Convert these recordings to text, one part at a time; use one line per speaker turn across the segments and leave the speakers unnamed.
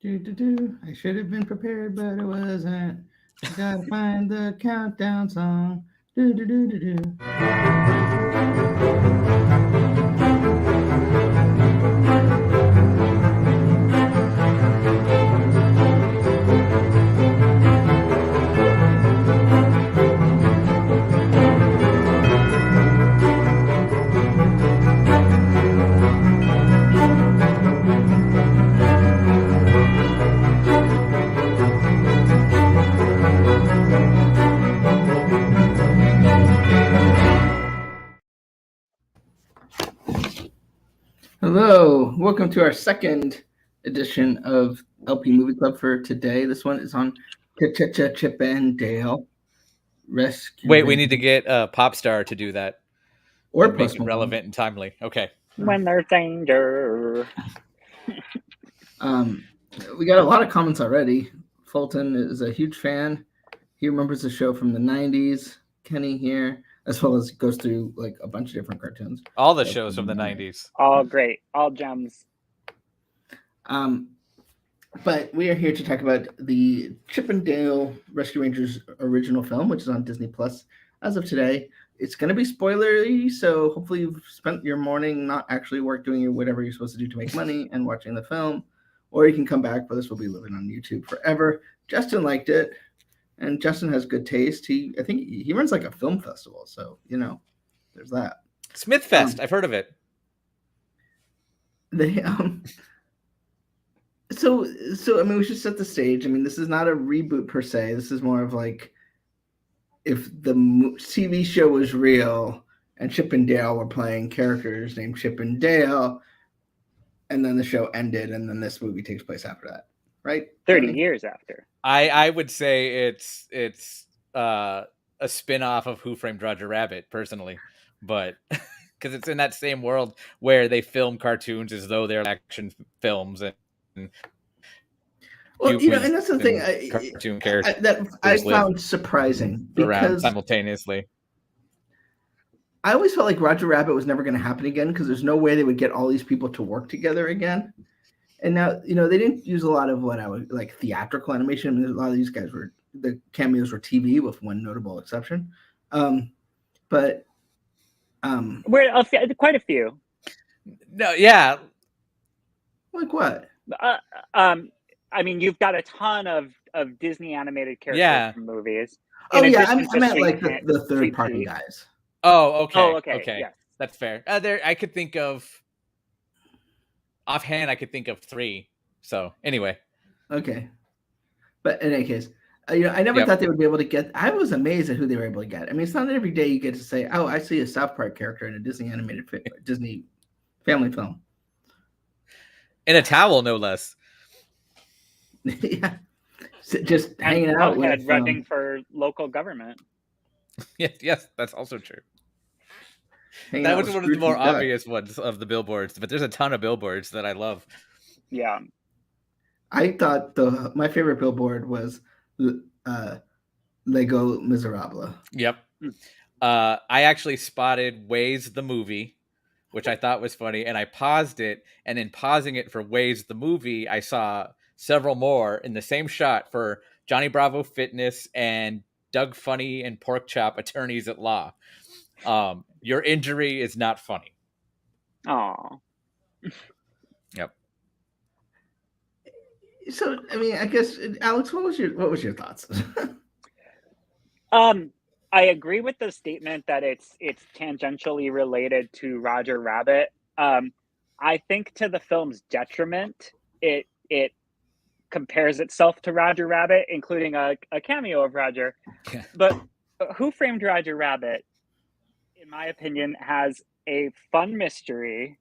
Do do do. I should have been prepared, but I wasn't. I gotta find the countdown song. Do do do do do. Hello, welcome to our second edition of LP Movie Club for today. This one is on Chip and Dale Rescue
Wait, we need to
Rangers
get a pop star to do that
or
and make
Post
it
Malone.
relevant and timely. Okay.
When there's danger.
We got a lot of comments already. Fulton is a huge fan. He remembers the show from the 90s. Kenny here, as well as goes through like a bunch of different cartoons.
All the shows from the 90s.
All great. All gems.
But we are here to talk about the Chip and Dale Rescue Rangers original film, which is on Disney Plus as of today. It's going to be spoilery, so hopefully you've spent your morning not actually doing whatever you're supposed to do to make money and watching the film, or you can come back, but this will be living on YouTube forever. Justin liked it, and Justin has good taste. I think he runs like a film festival, so there's that.
Smith Fest, I've heard of it.
They So I mean, we should set the stage. I mean, this is not a reboot per se. This is more of like if the TV show was real and Chip and Dale were playing characters named Chip and Dale, and then the show ended, and then this movie takes place after that, right?
30 years after.
I would say it's a spin-off of Who Framed Roger Rabbit, personally, but because it's in that same world where they film cartoons as though they're action films and
well, and that's the thing
cartoon characters
that I found surprising
around simultaneously.
I always felt like Roger Rabbit was never going to happen again because there's no way they would get all these people to work together again. And now, they didn't use a lot of what I would like theatrical animation. I mean, a lot of these guys the cameos were TV with one notable exception. But
we're quite a few.
No, yeah.
Like what?
I mean, you've got a ton of Disney animated characters from movies.
Oh yeah, I meant like the third party guys.
Oh, okay.
Oh, okay. Yes.
That's fair. I could think of offhand. I could think of 3. So anyway.
Okay, but in any case, I never thought they would be able to get. I was amazed at who they were able to get. I mean, it's not every day you get to say, "Oh, I see a South Park character in a Disney animated Disney family film."
In a towel, no less.
Yeah, just hanging out with
running for local government.
Yes, that's also true. That was one of the more obvious ones of the billboards, but there's a ton of billboards that I love.
Yeah,
I thought my favorite billboard was Lego Miserable.
Yep. I actually spotted Waze the movie, which I thought was funny, and I paused it, and in pausing it for Waze the movie, I saw several more in the same shot for Johnny Bravo Fitness and Doug Funny and Pork Chop Attorneys at Law. Your injury is not funny.
Oh.
Yep.
So, I mean, I guess, Alex, what was your thoughts?
I agree with the statement that it's tangentially related to Roger Rabbit. I think to the film's detriment, it compares itself to Roger Rabbit, including a cameo of Roger. But Who Framed Roger Rabbit, in my opinion, has a fun mystery,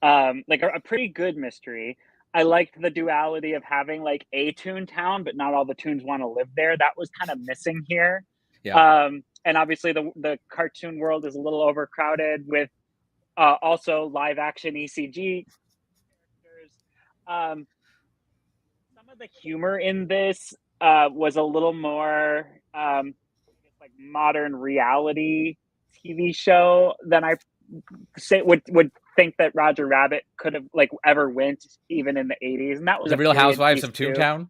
like a pretty good mystery. I liked the duality of having like a Toontown, but not all the Toons want to live there. That was kind of missing here.
Yeah.
And obviously the cartoon world is a little overcrowded with also live action ECG characters. Some of the humor in this was a little more like modern reality TV show than I would think that Roger Rabbit could have like ever went even in the 80s, and that was
The
a
Real
period
Housewives
piece
of
too.
Toontown.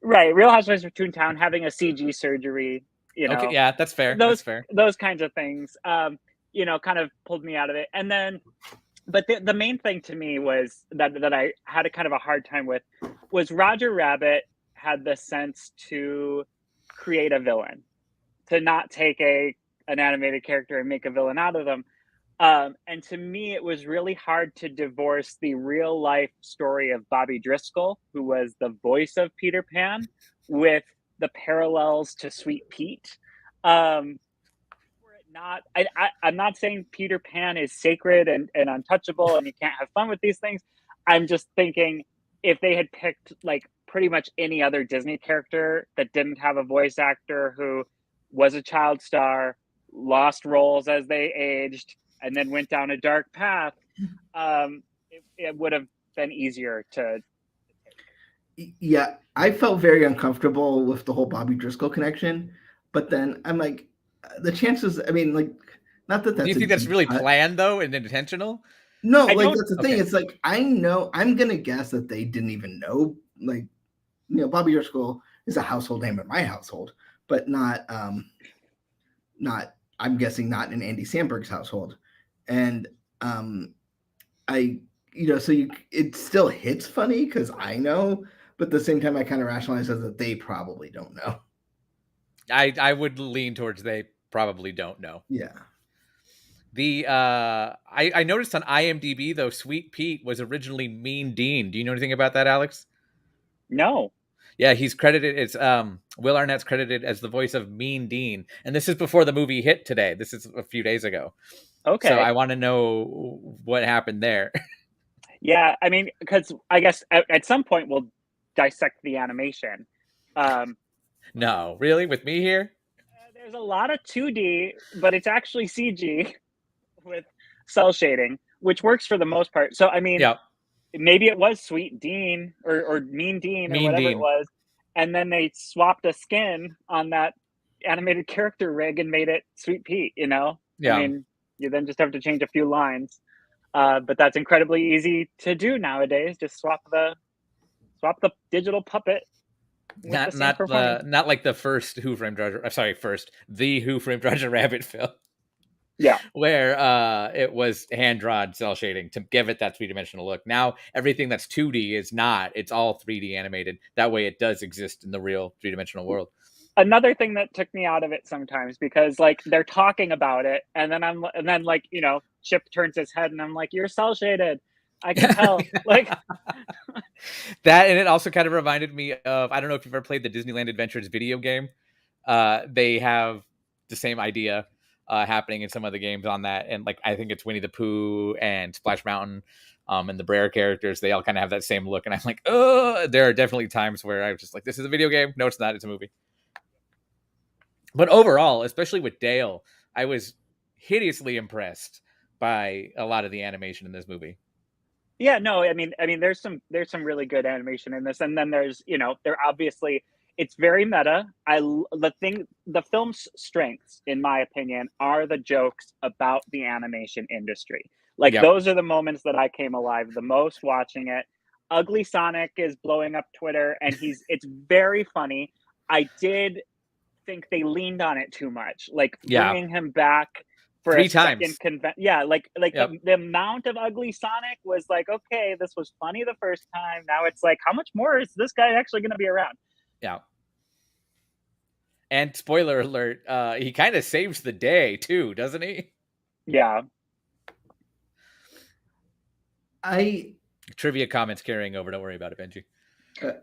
Right, Real Housewives of Toontown having a CG surgery,
Okay, yeah, that's fair.
those
That's fair.
those kinds of things, kind of pulled me out of it. And then, but the main thing to me was that I had a kind of a hard time with was Roger Rabbit had the sense to create a villain, to not take an animated character and make a villain out of them. And to me, it was really hard to divorce the real life story of Bobby Driscoll, who was the voice of Peter Pan, with the parallels to Sweet Pete. Were it not, I'm not saying Peter Pan is sacred and untouchable and you can't have fun with these things. I'm just thinking if they had picked like pretty much any other Disney character that didn't have a voice actor who was a child star, lost roles as they aged, and then went down a dark path, it would have been easier to.
Yeah, I felt very uncomfortable with the whole Bobby Driscoll connection, but then I'm like, the chances. I mean, like, not that
Do you
that's a
think that's
deep
really
cut.
planned though and intentional?
No,
I
like
don't.
that's the thing.
Okay.
It's like I know I'm gonna guess that they didn't even know. Like, Bobby Driscoll is a household name in my household, but not I'm guessing not in Andy Samberg's household, and I so it still hits funny because I know, but at the same time I kind of rationalize as that they probably don't know.
I would lean towards they probably don't know.
Yeah.
The I noticed on IMDb though, Sweet Pete was originally Mean Dean. Do you know anything about that, Alex?
No.
Yeah, he's credited. It's Will Arnett's credited as the voice of Mean Dean, and this is before the movie hit today. This is a few days ago.
Okay.
So I want to know what happened there.
Yeah, I mean, because I guess at some point we'll dissect the animation.
No, really, with me here?
There's a lot of 2D, but it's actually CG with cell shading, which works for the most part. So I mean,
Yeah,
maybe it was Sweet Dean or Mean Dean or
Mean
whatever it
Dean.
was, and then they swapped a skin on that animated character rig and made it Sweet Pete.
Yeah.
I mean, you then just have to change a few lines, but that's incredibly easy to do nowadays. Just swap the digital puppet.
Not like the first Who Framed Roger. Sorry, the Who Framed Roger Rabbit film.
Yeah,
where it was hand drawn cell shading to give it that 3-dimensional look. Now everything that's 2D is not; it's all 3D animated. That way, it does exist in the real 3-dimensional world.
Another thing that took me out of it sometimes because like they're talking about it, and then like Chip turns his head, and I'm like, "You're cell shaded." I can tell. Like
that, and it also kind of reminded me of I don't know if you've ever played the Disneyland Adventures video game. They have the same idea happening in some of the games on that, and like I think it's Winnie the Pooh and Splash Mountain, and the Brer characters. They all kind of have that same look, and I'm like, oh, there are definitely times where I was just like, this is a video game. No, it's not. It's a movie. But overall, especially with Dale, I was hideously impressed by a lot of the animation in this movie.
Yeah, no, I mean, there's some really good animation in this, and then there's there obviously it's very meta. The film's strengths, in my opinion, are the jokes about the animation industry. Like those are the moments that I came alive the most watching it. Ugly Sonic is blowing up Twitter, and it's very funny. I did think they leaned on it too much, like bringing him back for
3
a
times.
The amount of Ugly Sonic was like, okay, this was funny the first time. Now it's like, how much more is this guy actually going to be around?
Yeah. And spoiler alert, he kind of saves the day too, doesn't he?
Yeah.
Trivia comments carrying over. Don't worry about it, Benji.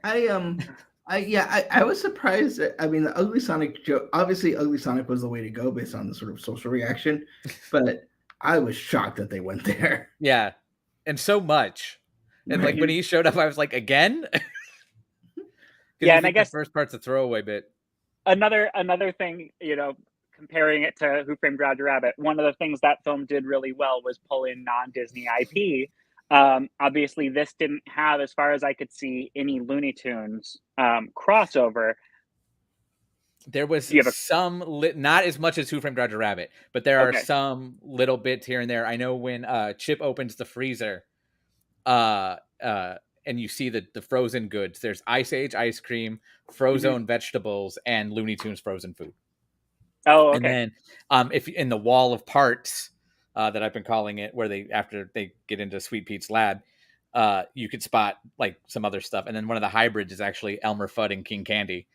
I was surprised. I mean, the Ugly Sonic joke. Obviously, Ugly Sonic was the way to go based on the sort of social reaction, but I was shocked that they went there.
Yeah, and so much. And like when he showed up, I was like, again.
Yeah, and I guess
the first part's a throwaway bit.
Another thing, comparing it to Who Framed Roger Rabbit, one of the things that film did really well was pull in non-Disney IP. Obviously, this didn't have, as far as I could see, any Looney Tunes crossover.
There was
You have
some not as much as Who Framed Roger Rabbit, but there are
Okay.
some little bits here and there. I know when Chip opens the freezer, and you see the frozen goods. There's Ice Age ice cream, Frozone vegetables, and Looney Tunes frozen food.
Oh,
And
okay.
then if in the wall of parts that I've been calling it, where after they get into Sweet Pete's lab, you could spot like some other stuff. And then one of the hybrids is actually Elmer Fudd and King Candy.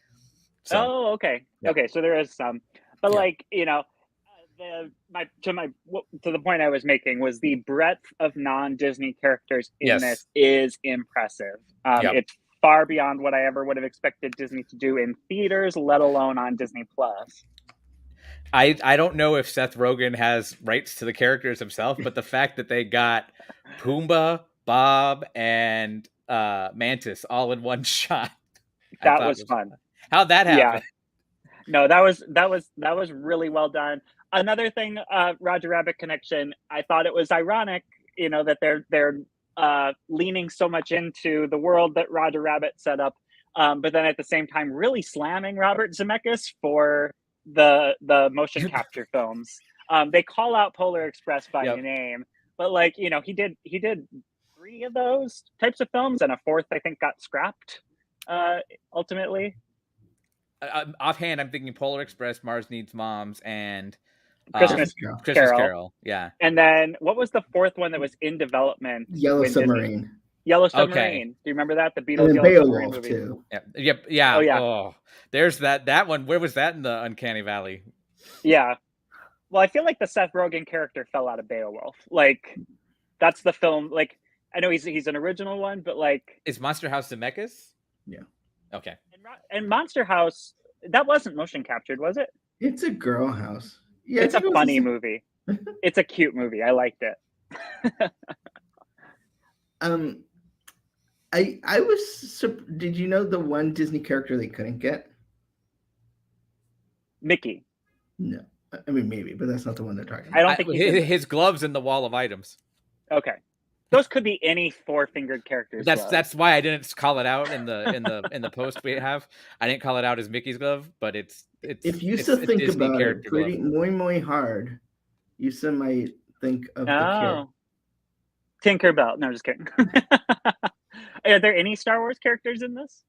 So
Oh, okay.
yeah.
Okay, so there is some. But
Yeah.
like, to the point I was making was the breadth of non-Disney characters in
Yes.
this is impressive.
Yep.
It's far beyond what I ever would have expected Disney to do in theaters, let alone on Disney Plus.
I don't know if Seth Rogen has rights to the characters himself, but the fact that they got Pumbaa, Bob, and Mantis all in one shot,
That was fun.
How'd that happen?
No, that was really well done. Another thing, Roger Rabbit connection. I thought it was ironic, that they're leaning so much into the world that Roger Rabbit set up, but then at the same time really slamming Robert Zemeckis for the motion capture films. They call out Polar Express by name, but like he did 3 of those types of films, and a 4th I think got scrapped ultimately.
Offhand, I'm thinking Polar Express, Mars Needs Moms, and
Christmas
Carol. Yeah.
And then what was the 4th one that was in development?
Yellow Submarine.
Disney... Yellow Submarine.
Okay.
Do you remember that? The Beatles
and
Yellow
Beowulf
Submarine movie.
Too.
Yep. Yeah.
Oh, yeah.
Oh, there's that one. Where was that in the Uncanny Valley?
Yeah. Well, I feel like the Seth Rogen character fell out of Beowulf. Like, that's the film. Like, I know he's an original one, but like,
is Monster House Zemeckis?
Yeah.
Okay.
And Monster House, that wasn't motion captured, was it?
It's a girl house. Yeah,
it's a funny movie. It's a cute movie. I liked it.
I was. Did you know the one Disney character they couldn't get?
Mickey.
No, I mean maybe, but that's not the one they're talking about.
I don't think
his gloves in the wall of items.
Okay, those could be any 4-fingered characters.
That's why I didn't call it out in the post we have. I didn't call it out as Mickey's glove, but it's
if you still think
Disney
about it pretty
glove.
muy hard, you still might think of the
Tinkerbell. No, just kidding. Are there any Star Wars characters in this?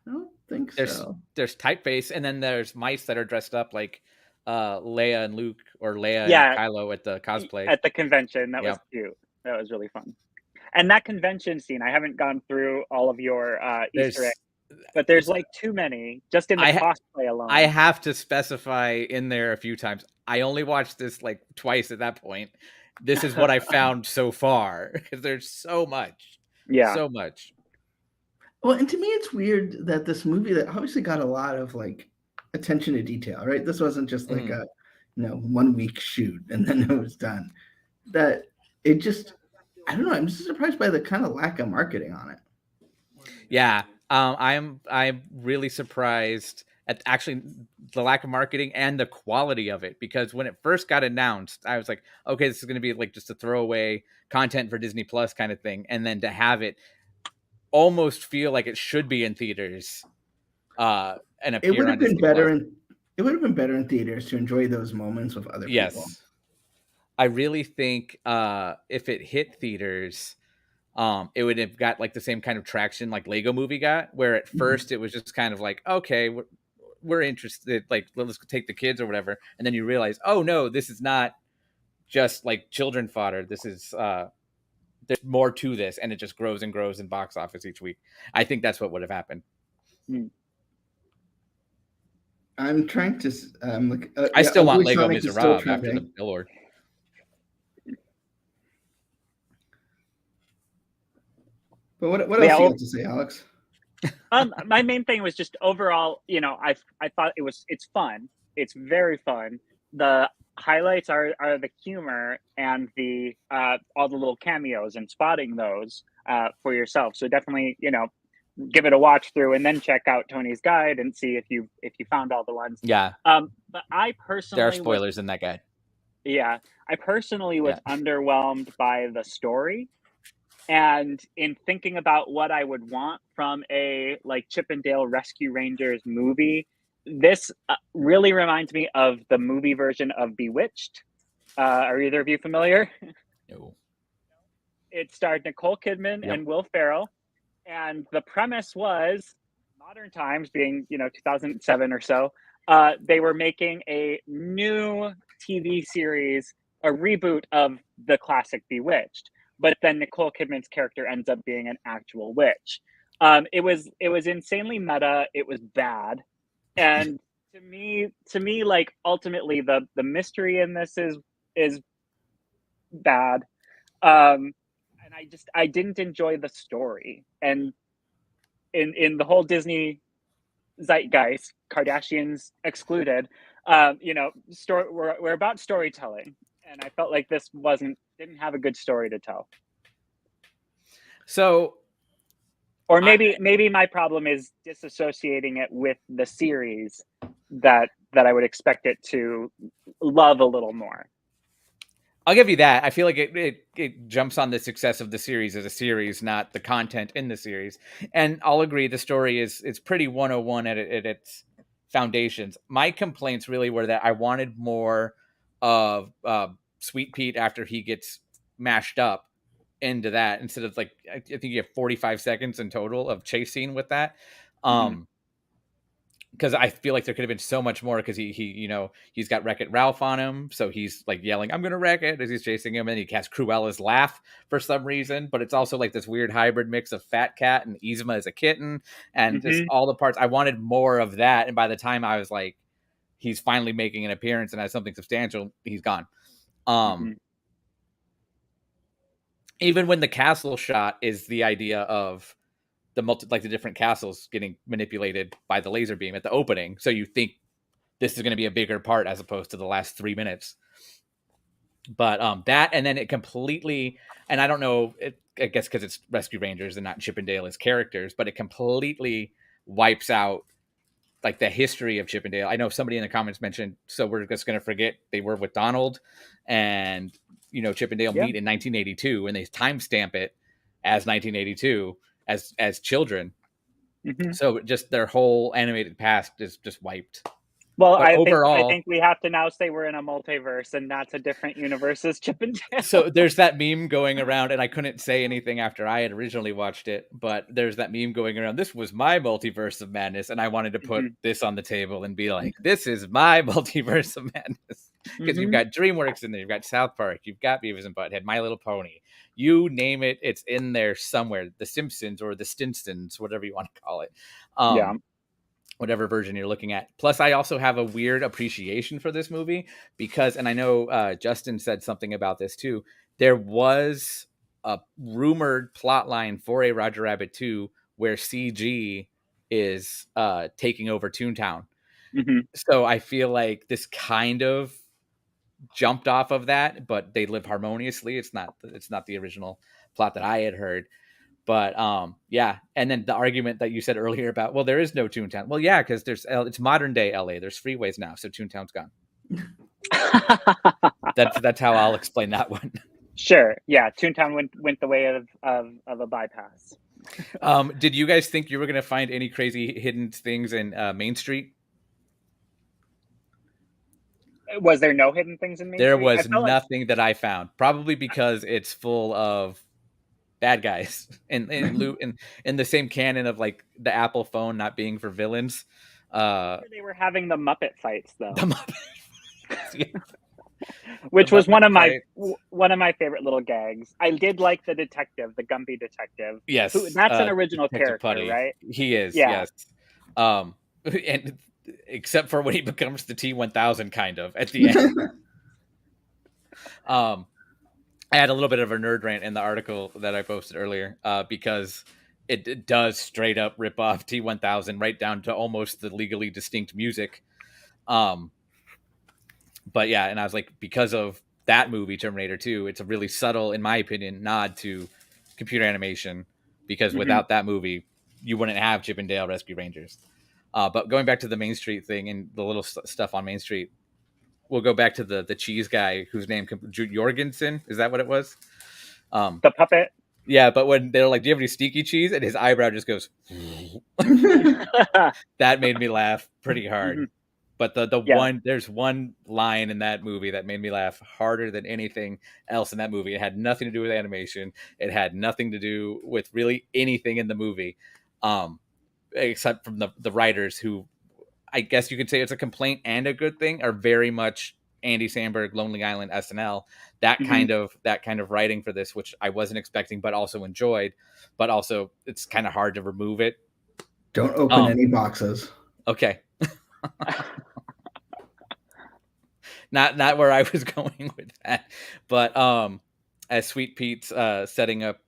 I don't think so.
There's typeface, and then there's mice that are dressed up like Leia and Luke, or Leia and Kylo at the cosplay
at the convention. That was cute. That was really fun. And that convention scene, I haven't gone through all of your Easter eggs, but there's like too many just in the cosplay alone.
I have to specify in there a few times. I only watched this like twice at that point. This is what I found so far, because there's so much.
Yeah.
So much.
Well, and to me, it's weird that this movie that obviously got a lot of like attention to detail, right? This wasn't just like a 1 week shoot and then it was done. That it just, I don't know. I'm just surprised by the kind of lack of marketing on it.
Yeah, I'm really surprised at actually the lack of marketing and the quality of it, because when it first got announced, I was like, okay, this is going to be like just a throwaway content for Disney Plus kind of thing, and then to have it almost feel like it should be in theaters, and appear
it would have
on
been
Disney
better
Plus.
It would have been better in theaters to enjoy those moments with other people.
I really think if it hit theaters, it would have got like the same kind of traction like Lego Movie got, where at first it was just kind of like, okay, we're interested, like let's take the kids or whatever, and then you realize, oh no, this is not just like children fodder. This is there's more to this, and it just grows and grows in box office each week. I think that's what would have happened.
I'm trying to
I still want Lego Miserable after the billboard.
But what else do you have to say, Alex?
My main thing was just overall, I thought it's fun. It's very fun. The highlights are the humor and the all the little cameos and spotting those for yourself. So definitely, give it a watch through and then check out Tony's guide and see if you found all the ones.
Yeah.
But I personally,
there are spoilers in that guide.
Yeah, I personally was underwhelmed by the story. And in thinking about what I would want from a like Chip and Dale Rescue Rangers movie, this really reminds me of the movie version of Bewitched. Are either of you familiar?
No.
It starred Nicole Kidman
Yep.
and Will Ferrell, and the premise was modern times, being 2007 or so. They were making a new TV series, a reboot of the classic Bewitched, but then Nicole Kidman's character ends up being an actual witch. It was insanely meta. It was bad, and to me, like ultimately the mystery in this is bad. And I didn't enjoy the story, and in the whole Disney zeitgeist, Kardashians excluded, story we're about storytelling, and I felt like this didn't have a good story to tell.
So,
or maybe my problem is disassociating it with the series that I would expect it to love a little more.
I'll give you that. I feel like it jumps on the success of the series as a series, not the content in the series. And I'll agree, the story is pretty 101 at its foundations. My complaints really were that I wanted more of Sweet Pete after he gets mashed up into that, instead of like, I think you have 45 seconds in total of chase scene with that. Because I feel like there could have been so much more, because he's got Wreck-It Ralph on him, so he's like yelling, "I'm gonna wreck it" as he's chasing him, and he has Cruella's laugh for some reason, but it's also like this weird hybrid mix of Fat Cat and Yzma as a kitten, and just all the parts. I wanted more of that, and by the time I was like, he's finally making an appearance and has something substantial, he's gone. Even when the castle shot is the idea of the different castles getting manipulated by the laser beam at the opening, so you think this is going to be a bigger part as opposed to the last 3 minutes. But that, and then it completely, and I don't know, I guess because it's Rescue Rangers and not Chip and Dale as characters, but it completely wipes out like the history of Chip and Dale. I know somebody in the comments mentioned, so we're just going to forget they were with Donald, and Chip and Dale meet in 1982, and they timestamp it as 1982 as children. So just their whole animated past is just wiped.
Well, I think we have to now say we're in a multiverse, and that's a different universe as Chip and Dale.
So there's that meme going around, and I couldn't say anything after I had originally watched it, but there's that meme going around, "This was my multiverse of madness," and I wanted to put this on the table and be like, "This is my multiverse of madness," because you've got DreamWorks in there, you've got South Park, you've got Beavis and Butthead, My Little Pony, you name it, it's in there somewhere. The Simpsons or the Stinstons, whatever you want to call it. Whatever version you're looking at. Plus, I also have a weird appreciation for this movie because, and I know Justin said something about this too, there was a rumored plot line for a Roger Rabbit 2 where CG is taking over Toontown. So I feel like this kind of jumped off of that, but they live harmoniously. It's not the original plot that I had heard. But yeah, and then the argument that you said earlier about, well, there is no Toontown. Well, yeah, because it's modern day LA. There's freeways now, so Toontown's gone. That's how I'll explain that one.
Sure. Yeah, Toontown went the way of a bypass.
Did you guys think you were going to find any crazy hidden things in Main Street?
Was there no hidden things in Main Street?
There was nothing that I found. Probably because it's full of bad guys in the same canon of like the Apple phone not being for villains.
They were having the Muppet fights though.
The Muppet fights,
which was one of my favorite little gags. I did like the detective, the Gumby detective.
Yes,
that's an original character,
Putty. Right? He is.
Yeah.
Yes. And except for when he becomes the T-1000 kind of at the end. I had a little bit of a nerd rant in the article that I posted earlier because it does straight up rip off T-1000 right down to almost the legally distinct music. But yeah, and I was like, because of that movie, Terminator 2, it's a really subtle, in my opinion, nod to computer animation, because without that movie, you wouldn't have Chip and Dale Rescue Rangers. But going back to the Main Street thing and the little stuff on Main Street, we'll go back to the cheese guy whose name Jorgensen. Is that what it was?
The puppet.
Yeah, but when they're like, "Do you have any sneaky cheese?" and his eyebrow just goes, that made me laugh pretty hard.
Mhm.
But there's one line in that movie that made me laugh harder than anything else in that movie. It had nothing to do with animation. It had nothing to do with really anything in the movie, except from the writers, who I guess you could say it's a complaint and a good thing, are very much Andy Samberg, Lonely Island, SNL, that
Mhm.
kind of writing for this, which I wasn't expecting, but also enjoyed. But also, it's kind of hard to remove it.
Don't open any boxes.
Okay. Not where I was going with that, but as Sweet Pete's setting up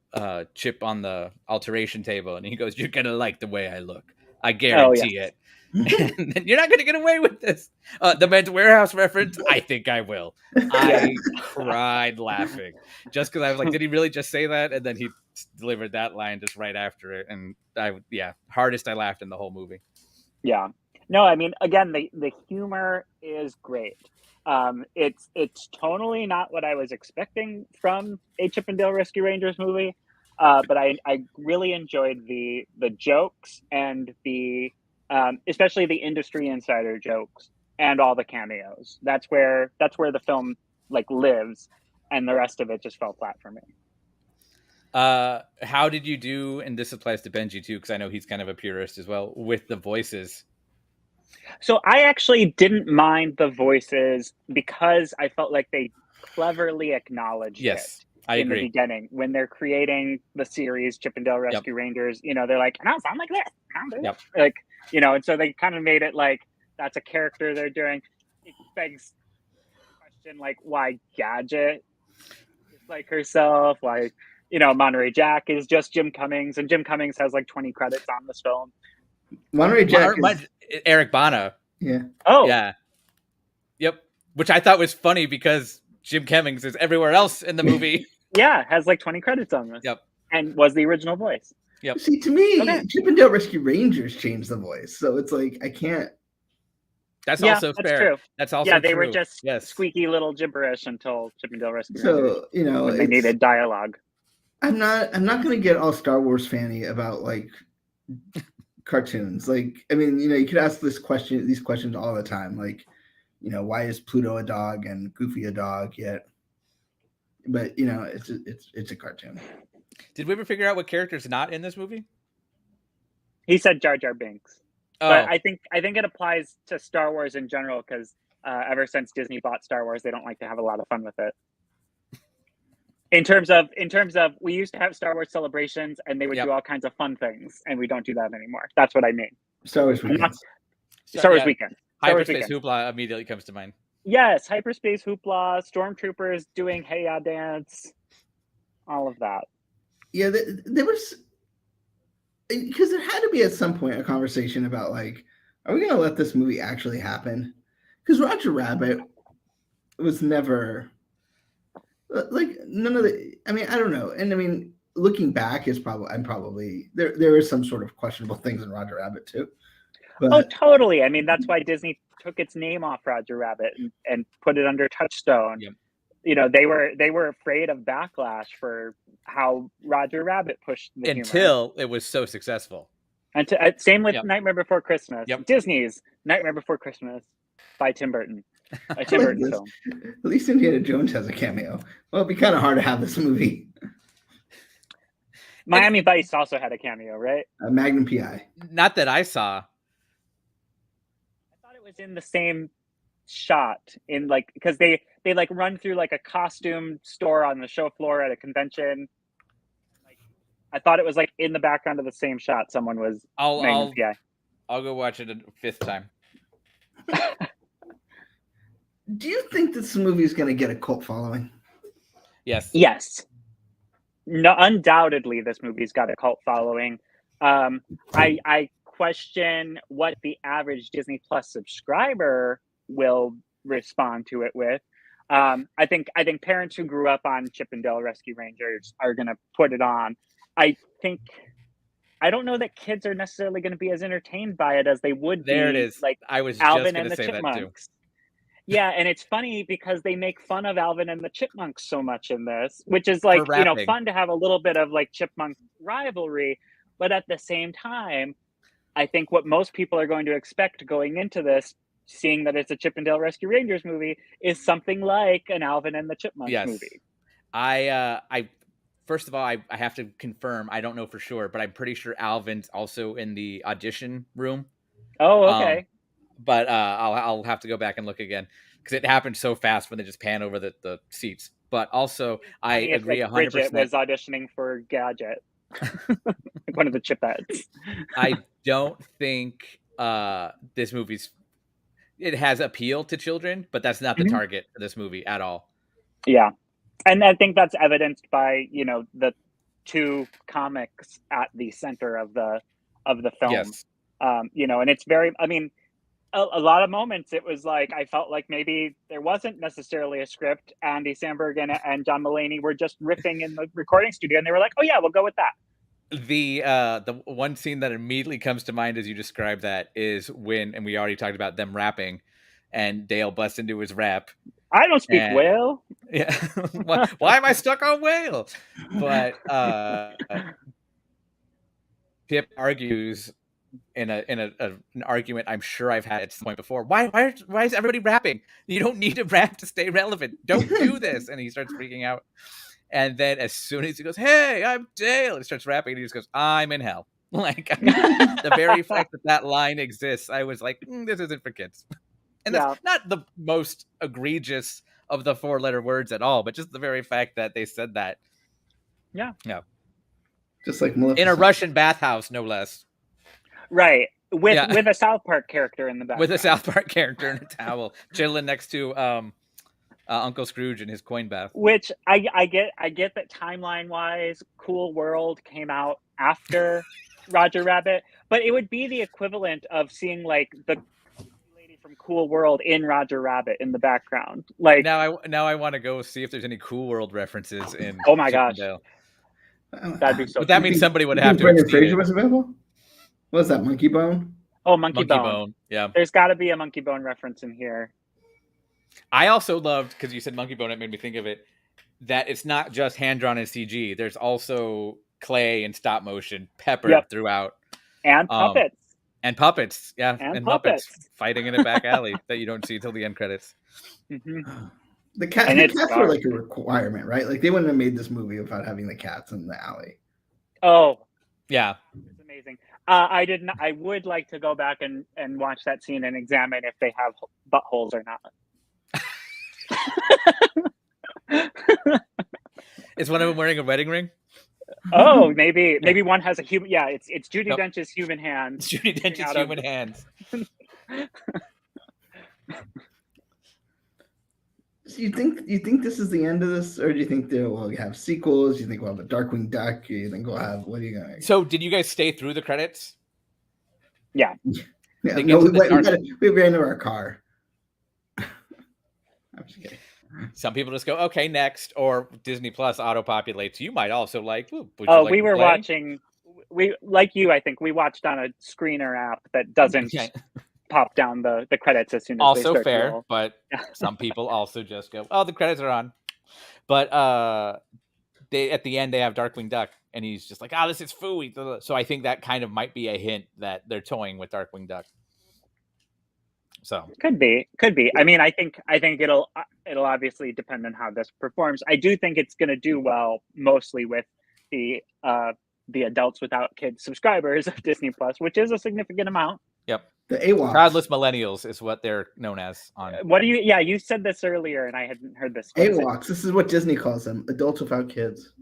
Chip on the alteration table, and he goes, "You're gonna like the way I look, I
Oh yes.
guarantee it." And then, "You're not gonna get away with this." The Men's Warehouse reference, I think I will. I cried laughing just because I was like, "Did he really just say that?" And then he delivered that line just right after it, and hardest I laughed in the whole movie.
Yeah. No, I mean, again, the humor is great. It's tonally not what I was expecting from a Chip and Dale Rescue Rangers movie, but I really enjoyed the jokes and the especially the industry insider jokes and all the cameos. That's where the film like lives, and the rest of it just fell flat for me.
How did you do? And this applies to Benji too, because I know he's kind of a purist as well with the voices.
So I actually didn't mind the voices because I felt like they cleverly acknowledged
Yes,
it
I
in the
agree.
beginning when they're creating the series Chip and Dale Rescue Rangers. You know, they're like, "I don't sound like this. I don't do
Yep.
this." Like, you know, and so they kind of made it like that's a character they're doing. It begs the question like, why Gadget is like herself? Why, you know, Monterey Jack is just Jim Cummings, and Jim Cummings has like 20 credits on this film.
Monterey Jack is
Eric Bana.
yeah.
Oh,
Yeah. Yep. Which I thought was funny because Jim Cummings is everywhere else in the movie.
yeah, has like 20 credits on this.
Yep.
And was the original voice.
Yep.
See, to me,
Okay.
Chip and Dale Rescue Rangers changed the voice, so it's like I can't.
That's
Yeah,
also
that's
fair.
true.
That's also
Yeah, they
true.
were just
Yes.
squeaky little gibberish until Chip and Dale Rescue Rangers,
So you know,
when they needed dialogue.
I'm not gonna get all Star Wars fanny about like cartoons. Like, I mean, you know, you could ask these questions all the time. Like, you know, why is Pluto a dog and Goofy a dog yet? But you know, it's a cartoon.
Did we ever figure out what character's not in this movie?
He said Jar Jar Binks,
Oh,
but I think it applies to Star Wars in general because ever since Disney bought Star Wars, they don't like to have a lot of fun with it. In terms of, we used to have Star Wars celebrations, and they would do all kinds of fun things, and we don't do that anymore. That's what I mean.
Star Wars Weekend.
Star Wars Weekend.
Hyperspace Hoopla immediately comes to mind.
Yes, Hyperspace Hoopla, Stormtroopers doing Hey Ya Dance, all of that.
Yeah, there was, because there had to be at some point a conversation about like, are we going to let this movie actually happen? Because Roger Rabbit was never like none of the. I mean, I don't know, and I mean, looking back is probably there is some sort of questionable things in Roger Rabbit too. But,
oh, totally. I mean, that's why Disney took its name off Roger Rabbit and put it under Touchstone.
Yep.
You know, they were afraid of backlash for how Roger Rabbit pushed the
until
humor.
It was so successful.
And same with Nightmare Before Christmas.
Yep.
Disney's Nightmare Before Christmas by Tim Burton. A Tim Burton film.
At least Indiana Jones has a cameo. Well, it'd be kind of hard to have this movie.
Miami Vice also had a cameo, right?
Magnum PI.
Not that I saw.
I thought it was in the same shot in like because they like run through like a costume store on the show floor at a convention. Like, I thought it was like in the background of the same shot. Someone was.
I'll go watch it a fifth time.
Do you think this movie is going to get a cult following?
Yes.
Yes. No, undoubtedly, this movie's got a cult following. I question what the average Disney Plus subscriber will respond to it with. I think parents who grew up on Chip and Dale Rescue Rangers are going to put it on. I don't know that kids are necessarily going to be as entertained by it as they would be.
There it is.
Like
I was
Alvin
just going
and
to
the
say
Chipmunks.
that too.
Yeah, and it's funny because they make fun of Alvin and the Chipmunks so much in this, which is like,
For rapping.
fun to have a little bit of like chipmunk rivalry, but at the same time, I think what most people are going to expect going into this, seeing that it's a Chip and Dale Rescue Rangers movie, is something like an Alvin and the Chipmunks
Yes.
movie.
I first of all, I have to confirm. I don't know for sure, but I'm pretty sure Alvin's also in the audition room.
Oh, okay.
But I'll have to go back and look again because it happened so fast when they just pan over the seats. But also, I
Funny if,
agree
like,
100%.
Bridget was auditioning for Gadget, like one of the Chipettes.
I don't think this movie's it has appeal to children, but that's not the target for this movie at all.
Yeah, and I think that's evidenced by the two comics at the center of the film.
Yes.
And it's very. I mean, a lot of moments it was like I felt like maybe there wasn't necessarily a script. Andy Samberg and John Mulaney were just riffing in the recording studio, and they were like, "Oh yeah, we'll go with that."
The one scene that immediately comes to mind as you describe that is when, and we already talked about them rapping, and Dale busts into his rap.
I don't speak whale.
Yeah. Why am I stuck on whale? But Pip argues in an argument I'm sure I've had at some point before. Why is everybody rapping? You don't need to rap to stay relevant. Don't do this. And he starts freaking out. And then as soon as he goes, "Hey, I'm Dale," and he starts rapping, and he just goes, "I'm in hell." Like the very fact that line exists, I was like, this isn't for kids. And that's not the most egregious of the 4-letter words at all, but just the very fact that they said that.
Yeah.
Just like Maleficent.
In a Russian bathhouse, no less.
Right. With a South Park character in the background.
With a South Park character in a towel, chilling next to Uncle Scrooge in his coin bath.
Which I get that timeline wise, Cool World came out after Roger Rabbit, but it would be the equivalent of seeing like the lady from Cool World in Roger Rabbit in the background. Like
now I want to go see if there's any Cool World references in.
Oh my gosh, that'd be so.
But that means somebody would have to.
Brendan Fraser was available. What was that? Monkey Bone?
Oh, Monkey Bone.
Yeah,
there's got to be a Monkey Bone reference in here.
I also loved, because you said Monkey Bone, it made me think of it, that it's not just hand-drawn and CG. There's also clay and stop motion peppered throughout.
And puppets.
And puppets, yeah.
And
puppets fighting in a back alley that you don't see till the end credits.
Mm-hmm.
The cats were like a requirement, right? Like they wouldn't have made this movie without having the cats in the alley.
Oh.
Yeah.
It's amazing. I would like to go back and watch that scene and examine if they have buttholes or not.
Is one of them wearing a wedding ring?
Oh, maybe one has a human. Yeah, it's Judi Dench's human hand.
It's Judi Dench's human hands.
So you think this is the end of this, or do you think there will have sequels? Do you think we'll have a Darkwing Duck? Or you think we'll have what are you gonna?
So did you guys stay through the credits?
Yeah.
No, we ran to our car. I'm just kidding.
Some people just go, okay, next, or Disney Plus auto-populates. You might also like.
We were watching. We like you. I think we watched on a screener app that doesn't pop down the credits as soon as
also
they start
fair,
to roll.
But some people also just go, oh, the credits are on. But they at the end they have Darkwing Duck, and he's just like, this is fooey. So I think that kind of might be a hint that they're toying with Darkwing Duck. So
could be. I mean, I think it'll obviously depend on how this performs. I do think it's going to do well, mostly with the adults without kids subscribers of Disney Plus, which is a significant amount.
Yep.
The AWOCs.
Childless millennials is what they're known as.
What do you? Yeah, you said this earlier, and I hadn't heard this.
AWOCs. This is what Disney calls them: adults without kids.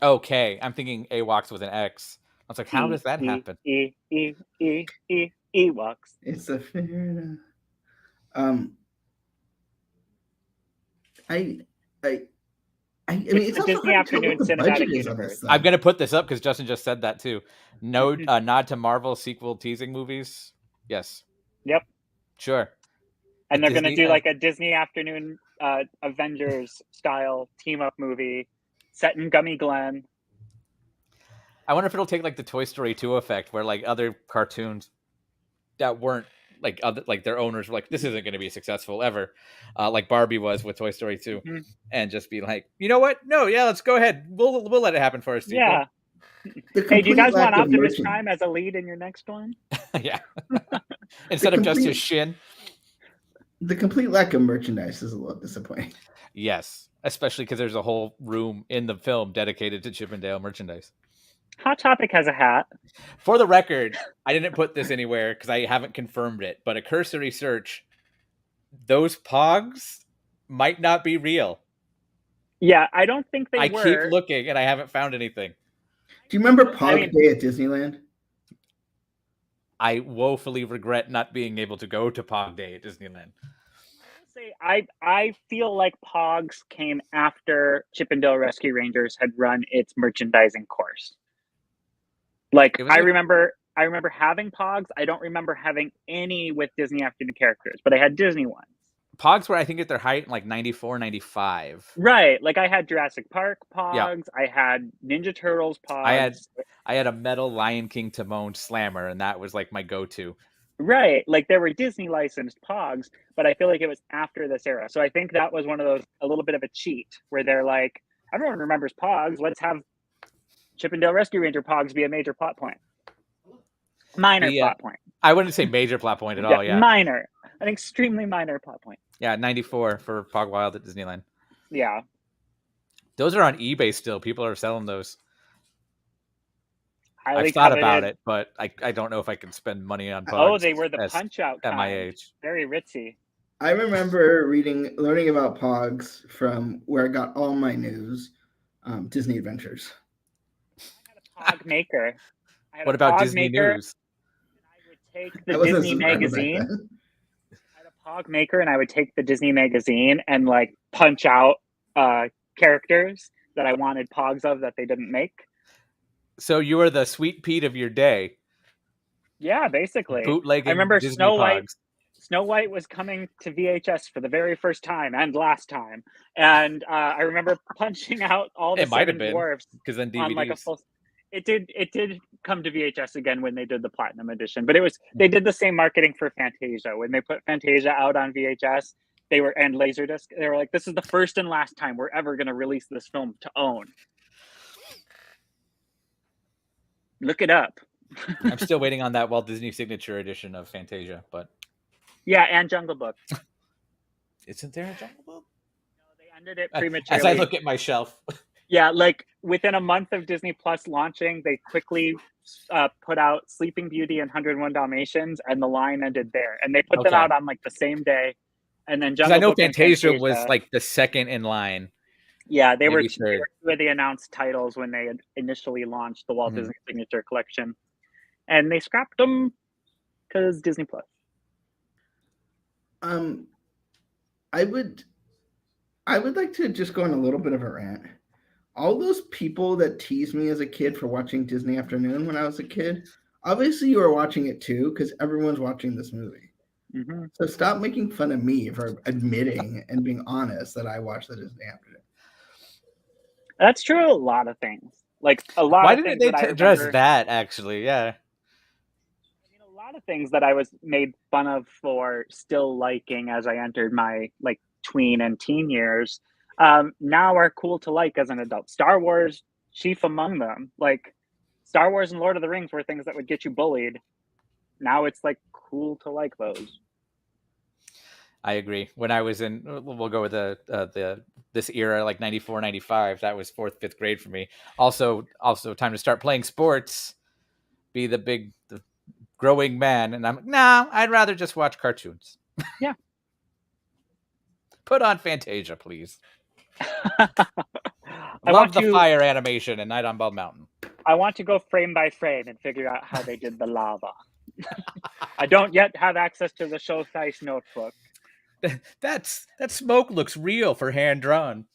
Okay, I'm thinking AWOCs with an X. I was like, how does that happen?
Ewoks.
It's a fair. I mean, it's
the Disney Afternoon Cinematic Universe.
I'm going to put this up because Justin just said that too. No nod to Marvel sequel teasing movies. Yes.
Yep.
Sure.
And they're going to do like a Disney Afternoon Avengers style team up movie set in Gummy Glen.
I wonder if it'll take like the Toy Story 2 effect where like other cartoons that weren't like other, like their owners were like, this isn't going to be successful ever, like Barbie was with Toy Story 2, and just be like, you know what? No, yeah, let's go ahead. We'll let it happen for us.
Yeah.
The
Hey, do you
complete
guys
lack
want
of
Optimus
merchan-
Prime as a lead in your next one?
Yeah. Instead of just his shin.
The complete lack of merchandise is a little disappointing.
Yes, especially because there's a whole room in the film dedicated to Chip and Dale merchandise.
Hot Topic has a hat.
For the record, I didn't put this anywhere because I haven't confirmed it, but a cursory search, those Pogs might not be real.
Yeah, I don't think they were.
I keep looking and I haven't found anything.
Do you remember Pog Day at Disneyland?
I woefully regret not being able to go to Pog Day at Disneyland.
I feel like Pogs came after Chip and Dale Rescue Rangers had run its merchandising course. Like I remember having Pogs. I don't remember having any with Disney afternoon characters, but I had Disney ones.
Pogs were, I think, at their height in like 94, 95.
Right. Like I had Jurassic Park Pogs. Yeah. I had Ninja Turtles Pogs.
I had a metal Lion King Timon Slammer, and that was like my go-to.
Right. Like there were Disney licensed Pogs, but I feel like it was after this era. So I think that was one of those, a little bit of a cheat where they're like, everyone remembers Pogs. Let's have Chip and Dale Rescue Ranger Pogs be a major plot point. Minor plot point.
I wouldn't say major plot point at all. Yeah.
Minor. An extremely minor plot point.
Yeah. 94 for Pog Wild at Disneyland.
Yeah.
Those are on eBay still. People are selling those.
I've
thought about it, but I don't know if I can spend money on Pogs.
Oh, they were the Punch-Out
at my age.
Very ritzy.
I remember learning about Pogs from where I got all my news, Disney Adventures.
I had a Pog Maker.
What about Disney News?
I would take the Disney magazine. I had a Pog Maker, and I would take the Disney magazine and like punch out characters that I wanted Pogs of that they didn't make.
So you were the Sweet Pete of your day.
Yeah, basically.
Bootlegging.
I remember
Disney
Snow White.
Pogs.
Snow White was coming to VHS for the very first time and last time, and I remember punching out all the Seven Dwarfs
because then DVDs.
On like a full. It did come to VHS again when they did the Platinum Edition, but they did the same marketing for Fantasia when they put Fantasia out on VHS. And Laserdisc. They were like, "This is the first and last time we're ever going to release this film to own." Look it up.
I'm still waiting on that Walt Disney Signature Edition of Fantasia, but
yeah, and Jungle Book.
Isn't there a Jungle Book?
No, they ended it prematurely.
As I look at my shelf.
Yeah, like within a month of Disney Plus launching, they quickly put out Sleeping Beauty and 101 Dalmatians, and the line ended there. And they put them out on like the same day. And then Jungle Book.
I know Fantasia was like the second in line.
Yeah, they were two of the announced titles when they had initially launched the Walt Disney Signature Collection, and they scrapped them because Disney Plus.
I would like to just go on a little bit of a rant. All those people that teased me as a kid for watching Disney Afternoon when I was a kid, obviously you were watching it too because everyone's watching this movie. Mm-hmm. So stop making fun of me for admitting and being honest that I watched the Disney Afternoon.
That's true. A lot of things, like a lot.
Why
of
didn't
things
they address that? Actually, yeah.
I mean, a lot of things that I was made fun of for still liking as I entered my like tween and teen years, now are cool to like as an adult. Star Wars, chief among them. Like Star Wars and Lord of the Rings were things that would get you bullied. Now it's like cool to like those.
I agree. When I was we'll go with this era, like 94, 95, that was 4th, 5th grade for me. Also time to start playing sports, be the growing man. And I'm like, nah, I'd rather just watch cartoons.
Yeah.
Put on Fantasia, please. I love the fire animation in Night on Bald Mountain.
I want to go frame by frame and figure out how they did the lava. I don't yet have access to the Show Thice notebook.
That smoke looks real for hand drawn.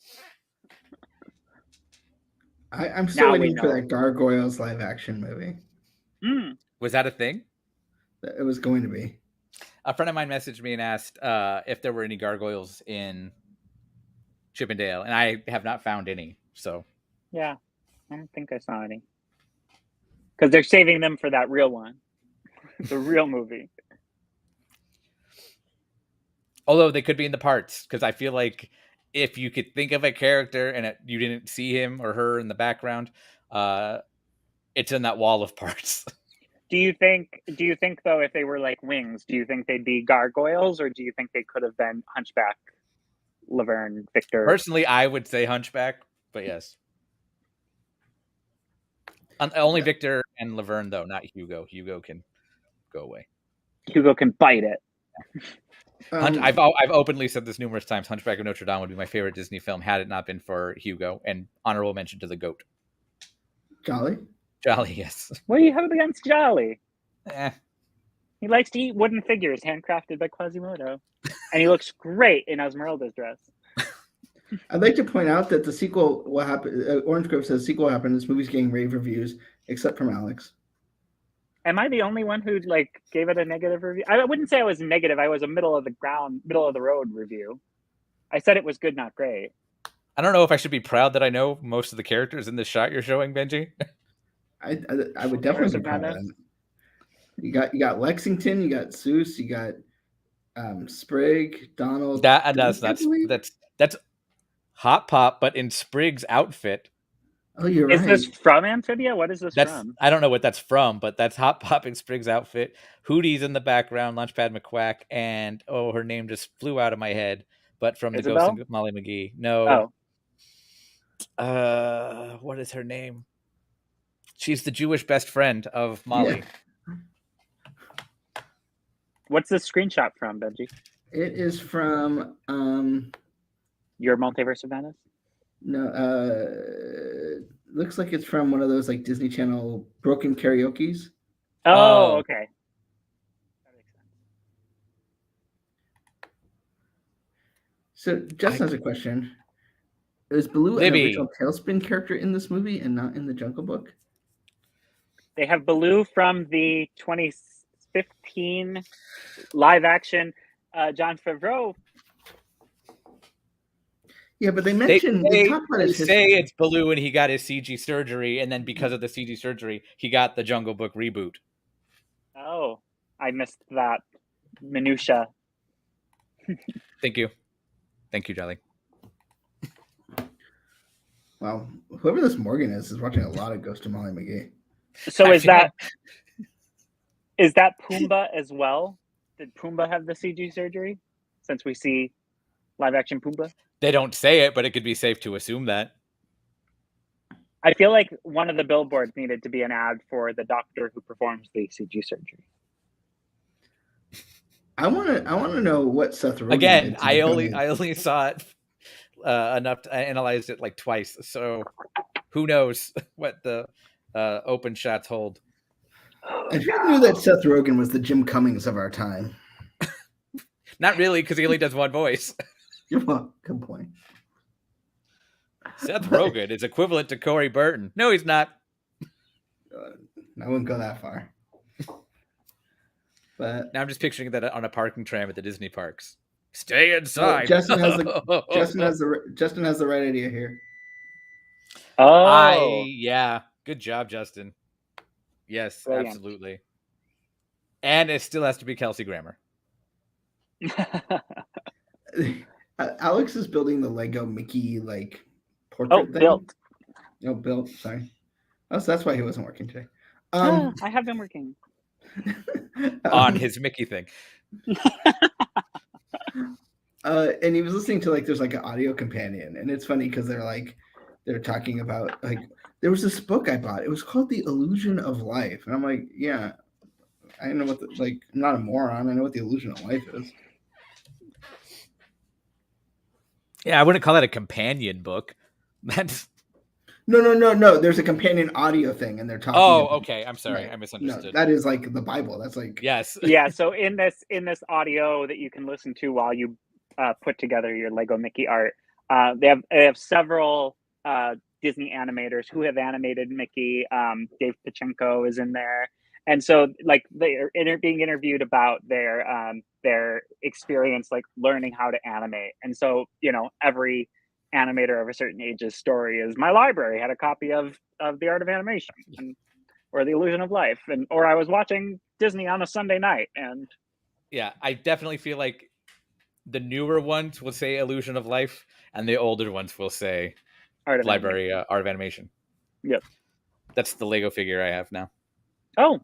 I'm still waiting for that Gargoyles live action movie.
Was that a thing?
It was going to be.
A friend of mine messaged me and asked if there were any gargoyles in Chip and Dale, and I have not found any. So
yeah, I don't think I saw any because they're saving them for that real one, the real movie.
Although they could be in the parts, because I feel like if you could think of a character and you didn't see him or her in the background, it's in that wall of parts.
Do you think though, if they were like wings, do you think they'd be gargoyles, or do you think they could have been Hunchback, Laverne, Victor?
Personally, I would say Hunchback, but yes. Only Victor and Laverne, though, not Hugo. Hugo can go away.
Hugo can bite it.
I've openly said this numerous times. Hunchback of Notre Dame would be my favorite Disney film had it not been for Hugo. And honorable mention to the goat.
Jolly?
Jolly, yes.
What do you have against Jolly?
Eh.
He likes to eat wooden figures handcrafted by Quasimodo. And he looks great in Esmeralda's dress.
I'd like to point out that the sequel will happen. Orange Grove says sequel happened. This movie's getting rave reviews, except from Alex.
Am I the only one who like gave it a negative review? I wouldn't say I was negative. I was a middle of the road review. I said it was good, not great.
I don't know if I should be proud that I know most of the characters in this shot you're showing, Benji.
I would definitely be proud of that. You got Lexington, you got Seuss, you got Sprig, Donald.
That's Hot Pop, but in Sprig's outfit.
Oh, you're right.
Is this from Amphibia? What is this from?
I don't know what that's from, but that's Hot Pop in Sprig's outfit. Hootie's in the background, Launchpad McQuack, and her name just flew out of my head. But from
Isabel?
The Ghost of Molly McGee. No.
Oh.
What is her name? She's the Jewish best friend of Molly.
Yeah.
What's this screenshot from, Benji?
It is from
Your Multiverse of Madness?
No, looks like it's from one of those like Disney Channel broken karaoke's.
Oh, okay. That makes sense.
So Justin has a question. Is Baloo an original Tailspin character in this movie and not in the Jungle Book?
They have Baloo from the 2015 live action Jon Favreau.
Yeah, but they mentioned
they say it's Baloo and he got his CG surgery, and then because of the CG surgery, he got the Jungle Book reboot.
Oh, I missed that minutia.
Thank you, Jolly.
Wow, whoever this Morgan is watching a lot of Ghost of Molly McGee.
So is that Pumbaa as well? Did Pumbaa have the CG surgery? Since we see live action Pumbaa.
They don't say it, but it could be safe to assume that.
I feel like one of the billboards needed to be an ad for the doctor who performs the CG surgery.
I want to know what Seth Rogen
Again,
did
I only saw it enough. I analyzed it like twice, so who knows what the open shots hold.
I knew that Seth Rogen was the Jim Cummings of our time.
Not really, because he only does one voice.
You're welcome. Good point.
Seth Rogen is equivalent to Corey Burton. No, he's not.
I wouldn't go that far. But
now I'm just picturing that on a parking tram at the Disney parks. Stay inside.
Justin has the right idea here.
Oh,
yeah. Good job, Justin. Yes,
brilliant.
Absolutely. And it still has to be Kelsey Grammer.
Alex is building the Lego Mickey like portrait thing.
Built.
Oh, built. Sorry. Oh, so that's why he wasn't working today.
I have been working
on his Mickey thing.
And he was listening to like there's like an audio companion, and it's funny because they're talking about like there was this book I bought. It was called The Illusion of Life, and I'm like, yeah, I know what I'm not a moron. I know what the illusion of life is.
Yeah, I wouldn't call that a companion book. That's
no. There's a companion audio thing, and they're talking.
Oh, okay. I'm sorry,
right.
I misunderstood.
No, that is like the Bible. That's like
yes.
Yeah. So in this audio that you can listen to while you put together your Lego Mickey art, they have several Disney animators who have animated Mickey. Dave Pachenko is in there, and so like they're being interviewed about their experience like learning how to animate. And so every animator of a certain age's story is my library had a copy of The Art of Animation or The Illusion of Life, or I was watching Disney on a Sunday night. And
yeah, I definitely feel like the newer ones will say Illusion of Life, and the older ones will say
Art of
Library Art of Animation.
Yep.
That's the Lego figure I have now.
Oh,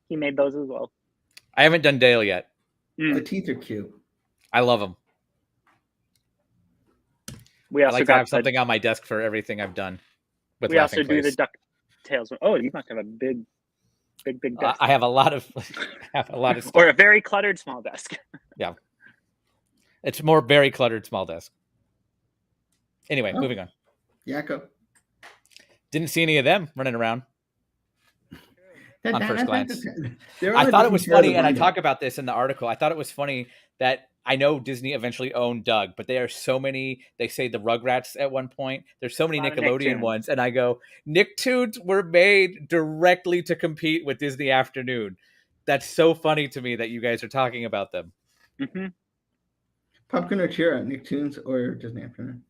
he made those as well.
I haven't done Dale yet.
The teeth are cute.
I love them.
We
I
also
like to
got
have something on my desk for everything I've done. With
we also
Laughing
do
Place.
the DuckTales. Oh, you must have a big desk.
I have a lot of stuff.
Or a very cluttered small desk.
Yeah. It's more very cluttered small desk. Anyway, moving on.
Yakko.
Didn't see any of them running around on first glance. I thought it was funny, and I talk about this in the article. I thought it was funny that I know Disney eventually owned Doug, but there are so many. They say the Rugrats at one point. There's so many Nickelodeon ones, and I go, Nicktoons were made directly to compete with Disney Afternoon. That's so funny to me that you guys are talking about them.
Mm-hmm.
Popcorn or Cheer, Nicktoons or Disney Afternoon?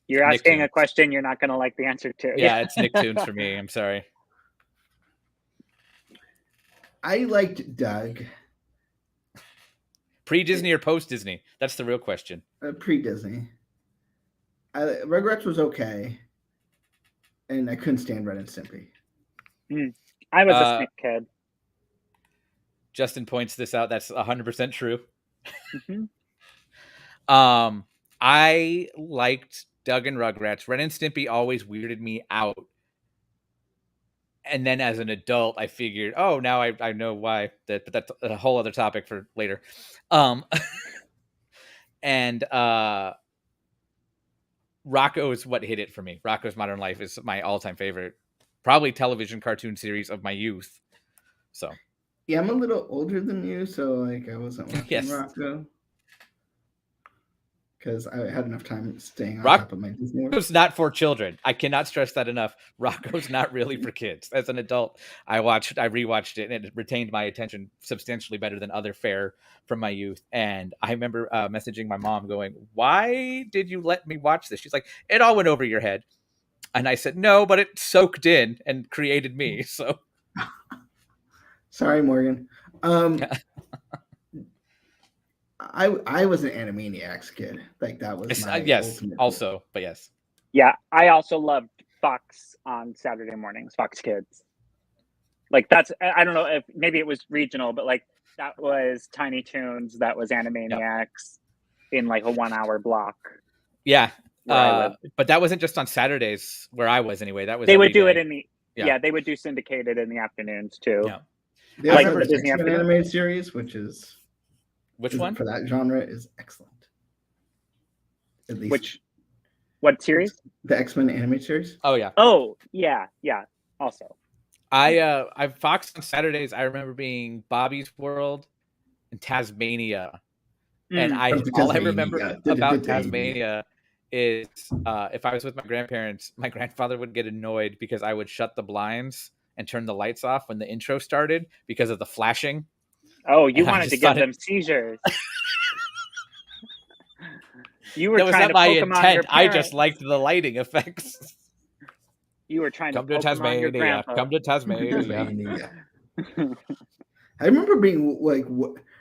You're asking a question you're not going to like the answer to.
Yeah, it's Nicktoons for me. I'm sorry.
I liked Doug.
Pre-Disney or post-Disney? That's the real question.
Pre-Disney. Rugrats was okay, and I couldn't stand Ren and Stimpy.
I was a Snick kid.
Justin points this out. That's 100% true.
Mm-hmm.
I liked Doug and Rugrats. Ren and Stimpy always weirded me out. And then as an adult, I figured, oh, now I know why. But that's a whole other topic for later. And Rocco is what hit it for me. Rocco's Modern Life is my all-time favorite, probably television cartoon series of my youth. So
yeah, I'm a little older than you, so like I wasn't watching Rocco because I had enough time staying on top of my Disney World.
Rocco's not for children. I cannot stress that enough. Rocco's not really for kids. As an adult, I rewatched it, and it retained my attention substantially better than other fare from my youth. And I remember messaging my mom going, why did you let me watch this? She's like, it all went over your head. And I said, no, but it soaked in and created me. So
sorry, Morgan. I was an Animaniacs kid. Like that was my ultimate
also, but yes.
Yeah, I also loved Fox on Saturday mornings, Fox Kids. Like that's, I don't know if maybe it was regional, but like that was Tiny Toons, that was Animaniacs in like a 1 hour block.
Yeah. But that wasn't just on Saturdays where I was anyway. That was
they would do it in the they would do syndicated in the afternoons too.
Yeah. They also have the Disney animated series, which one for that genre is excellent. At least
what series?
The X-Men animated series.
Oh yeah.
Oh yeah. Also,
I Fox on Saturdays. I remember being Bobby's World and Tasmania, and all I remember about Tasmania is if I was with my grandparents, my grandfather would get annoyed because I would shut the blinds and turn the lights off when the intro started because of the flashing.
Oh, you wanted to give them seizures. You were trying to
my intent. I just liked the lighting effects.
You were trying
to Tasmania. Come to Tasmania.
I remember being like,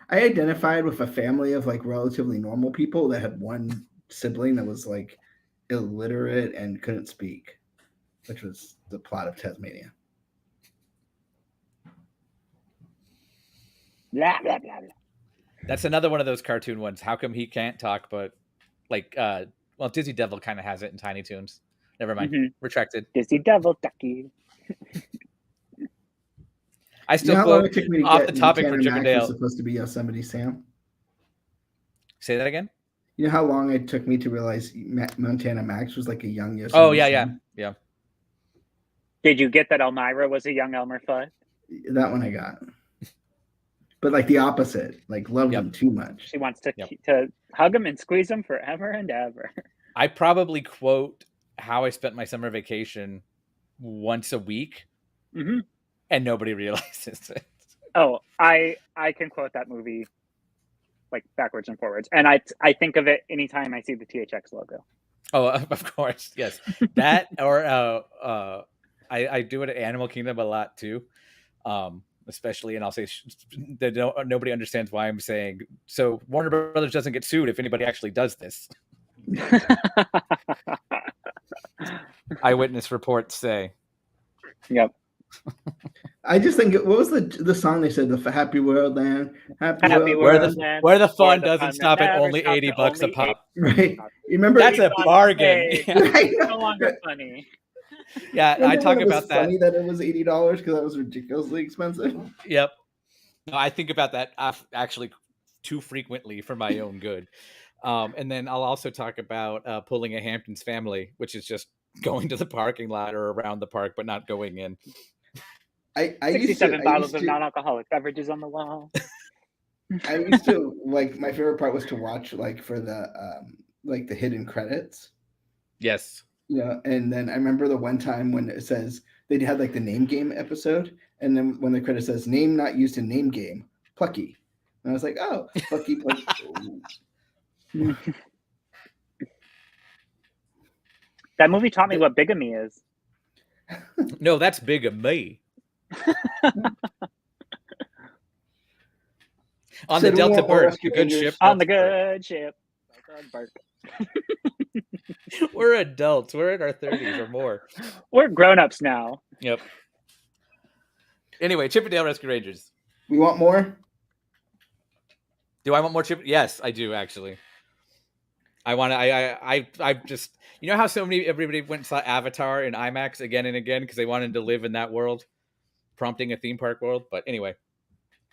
I identified with a family of like relatively normal people that had one sibling that was like illiterate and couldn't speak, which was the plot of Tasmania.
Blah, blah, blah, blah.
That's another one of those cartoon ones. How come he can't talk? But like, Dizzy Devil kind of has it in Tiny Toons. Never mind. Mm-hmm. Retracted.
Dizzy Devil, Ducky.
I still quote off the topic for Chip and Dale.
Was supposed to be Yosemite Sam.
Say that again.
You know how long it took me to realize Montana Max was like a young Yosemite?
Oh yeah.
Did you get that Elmira was a young Elmer Fudd?
That one I got. But like the opposite, like loved him too much.
She wants to hug him and squeeze him forever and ever.
I probably quote How I Spent My Summer Vacation once a week, and nobody realizes it.
Oh, I can quote that movie like backwards and forwards, and I think of it anytime I see the THX logo.
Oh, of course, yes. That or I do it at Animal Kingdom a lot too. especially, and I'll say that nobody understands why I'm saying so. Warner Brothers doesn't get sued if anybody actually does this. Eyewitness reports say.
Yep.
I just think what was the song they said, the Happy World Land, Happy
Happy
World
World
Land.
Where the fun
the
doesn't
fun
stop
that
at
never
only
stops
$80
at
a
only
pop.
Right. You remember
That's a bargain.
Hey,
Yeah,
Right.
no longer funny.
yeah, I talk about that.
Funny that it was $80 because that was ridiculously expensive.
Yep. No, I think about that actually too frequently for my own good. And then I'll also talk about pulling a Hamptons Family, which is just going to the parking lot or around the park, but not going in.
I
67 bottles of non-alcoholic beverages on the wall.
I used to like, my favorite part was to watch like for the hidden credits.
Yes.
Yeah, and then I remember the one time when it says they had like the name game episode, and then when the credit says name not used in name game, Plucky. And I was like, oh, Plucky.
That movie taught me what bigamy is.
No, that's big of me. On the Delta Bird, the good ship.
On the good ship.
We're adults. We're in our 30s or more.
We're grown-ups now.
Yep. Anyway, Chip 'n Dale Rescue Rangers.
We want more?
Do I want more Chip? Yes, I do actually. I want to. I just. You know how everybody went and saw Avatar in IMAX again and again because they wanted to live in that world, prompting a theme park world. But anyway,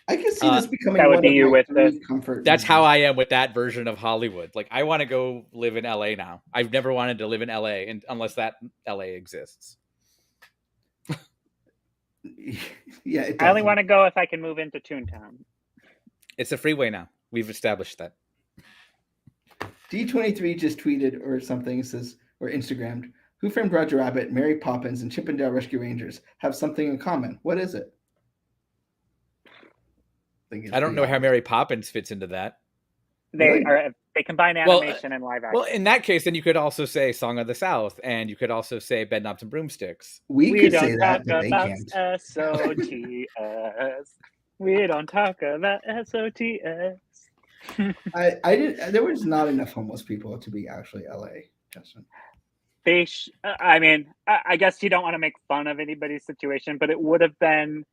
I can see this becoming
that would
one
be
of
you
my
with
three
this.
comfort.
that's how I am with that version of Hollywood. Like I want to go live in LA now. I've never wanted to live in LA unless that LA exists.
Yeah, it
I only
doesn't.
want to go if I can move into Toontown.
It's a freeway now. We've established that.
D23 just tweeted or something, says, or Instagrammed, Who Framed Roger Rabbit, Mary Poppins, and Chip 'n Dale Rescue Rangers have something in common. What is it?
I don't know how Mary Poppins fits into that.
They
Really?
they combine animation and live action.
Well, in that case, then you could also say Song of the South, and you could also say Bed Knobs and Broomsticks.
We could say that,
talk
but they
about
can't.
SOTS. We don't talk about SOTS.
I did. There was not enough homeless people to be actually LA, Justin.
I mean, I guess you don't want to make fun of anybody's situation, but it would have been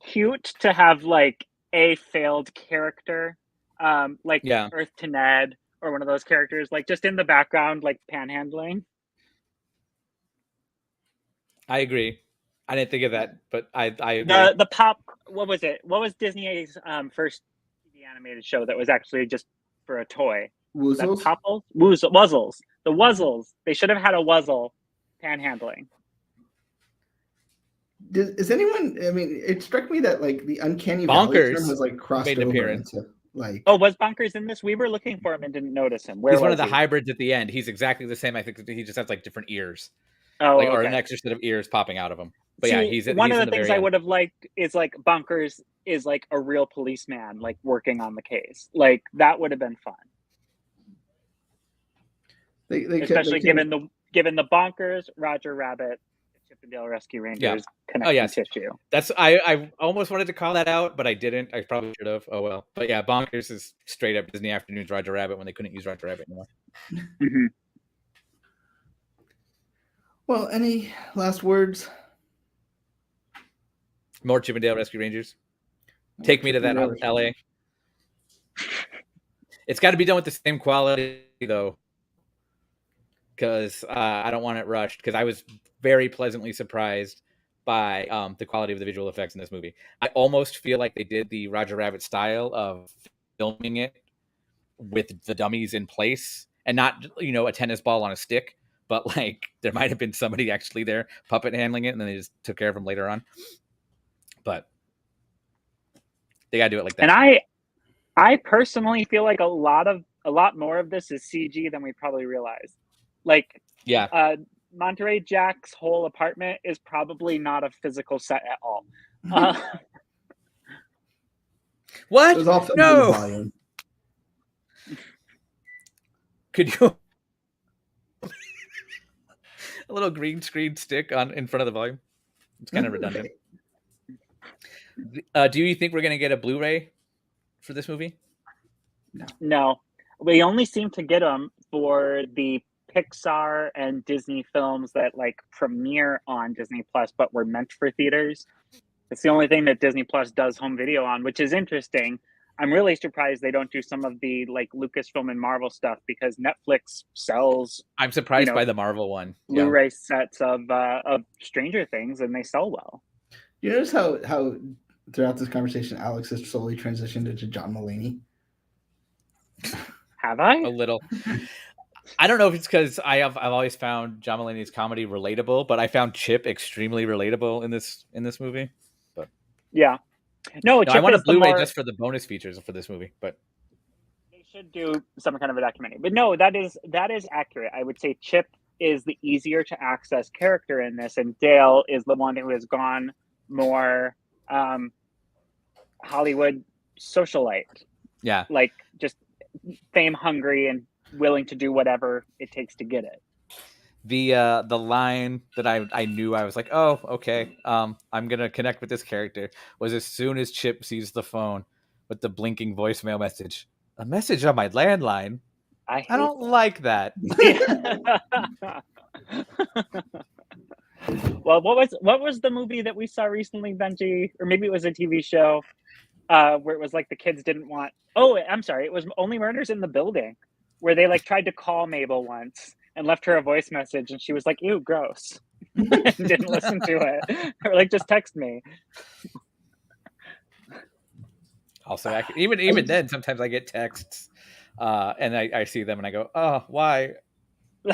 cute to have like a failed character, like Earth to Ned or one of those characters, like just in the background, like panhandling.
I agree. I didn't think of that, but I agree.
The pop. What was it? What was Disney's first TV animated show that was actually just for a toy?
Woozles?
Wuzzles. The Wuzzles. They should have had a Wuzzle panhandling.
Is anyone? I mean, it struck me that like the Uncanny Valley term has like crossed
made an
over
appearance.
into like.
Oh, was Bonkers in this? We were looking for him and didn't notice him. Where
he's
was
one of the
he?
hybrids at the end. He's exactly the same. I think he just has like different ears.
Oh,
like,
okay.
or an extra set of ears popping out of him. But
See,
yeah, he's
one
he's
of
in
the things
very
I
end.
would have liked is like Bonkers is like a real policeman, like working on the case. Like that would have been fun. Especially given the Bonkers, Roger Rabbit, Chip 'n Dale Rescue Rangers connection tissue.
That's I almost wanted to call that out, but I didn't. I probably should have. Oh well. But yeah, Bonkers is straight up Disney Afternoons Roger Rabbit when they couldn't use Roger Rabbit anymore.
Mm-hmm.
Well, any last words?
More Chip 'n Dale Rescue Rangers. Take me to that LA. It's got to be done with the same quality though, because I don't want it rushed. Because I was very pleasantly surprised by the quality of the visual effects in this movie. I almost feel like they did the Roger Rabbit style of filming it with the dummies in place and not, a tennis ball on a stick, but like there might have been somebody actually there puppet handling it, and then they just took care of them later on. But they gotta do it like that.
And I personally feel like a lot more of this is CG than we probably realize. Like, Monterey Jack's whole apartment is probably not a physical set at all.
What?
It was all
no.
Volume.
Could you a little green screen stick in front of the volume? It's kind of redundant. Do you think we're gonna get a Blu-ray for this movie?
No, we only seem to get them for the Pixar and Disney films that like premiere on Disney Plus, but were meant for theaters. It's the only thing that Disney Plus does home video on, which is interesting. I'm really surprised they don't do some of the like Lucasfilm and Marvel stuff because Netflix sells
I'm surprised by the Marvel one.
Blu-ray sets of Stranger Things, and they sell well.
You notice how throughout this conversation, Alex has slowly transitioned into John Mulaney.
Have I?
A little. I don't know if it's because I've always found John Mulaney's comedy relatable, but I found Chip extremely relatable in this movie. But
yeah, no,
I want a Blu-ray just for the bonus features for this movie. But
they should do some kind of a documentary. But no, that is accurate. I would say Chip is the easier to access character in this, and Dale is the one who has gone more Hollywood socialite.
Yeah,
like just fame hungry and willing to do whatever it takes to get it.
The line that I knew I was like, oh, okay, I'm gonna connect with this character was as soon as Chip sees the phone with the blinking voicemail message, a message on my landline. I don't like that.
Well, what was the movie that we saw recently, Benji? Or maybe it was a TV show where it was like the kids didn't want. Oh, I'm sorry. It was Only Murders in the Building, where they like tried to call Mabel once and left her a voice message, and she was like, "Ew, gross," and didn't listen to it. Or like, just text me.
Also, even then, sometimes I get texts, and I see them and I go, "Oh, why?"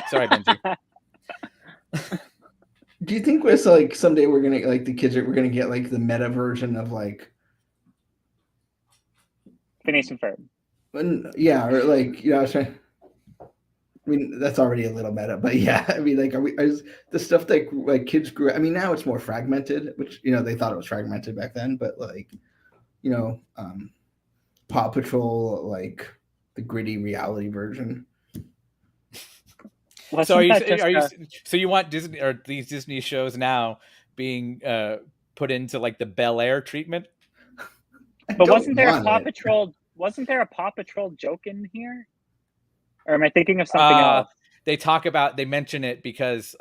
Sorry, Benji.
Do you think with like someday we're gonna like we're gonna get like the meta version of like
Phineas and Ferb?
Yeah, or like I was trying. I mean, that's already a little meta, but yeah, I mean, like, the stuff that like kids grew? I mean, now it's more fragmented, which they thought it was fragmented back then, but like, Paw Patrol, like the gritty reality version.
So so you want Disney or these Disney shows now being put into like the Bel Air treatment?
But wasn't there a Paw Patrol? Wasn't there a Paw Patrol joke in here? Or am I thinking of something else?
They mention it because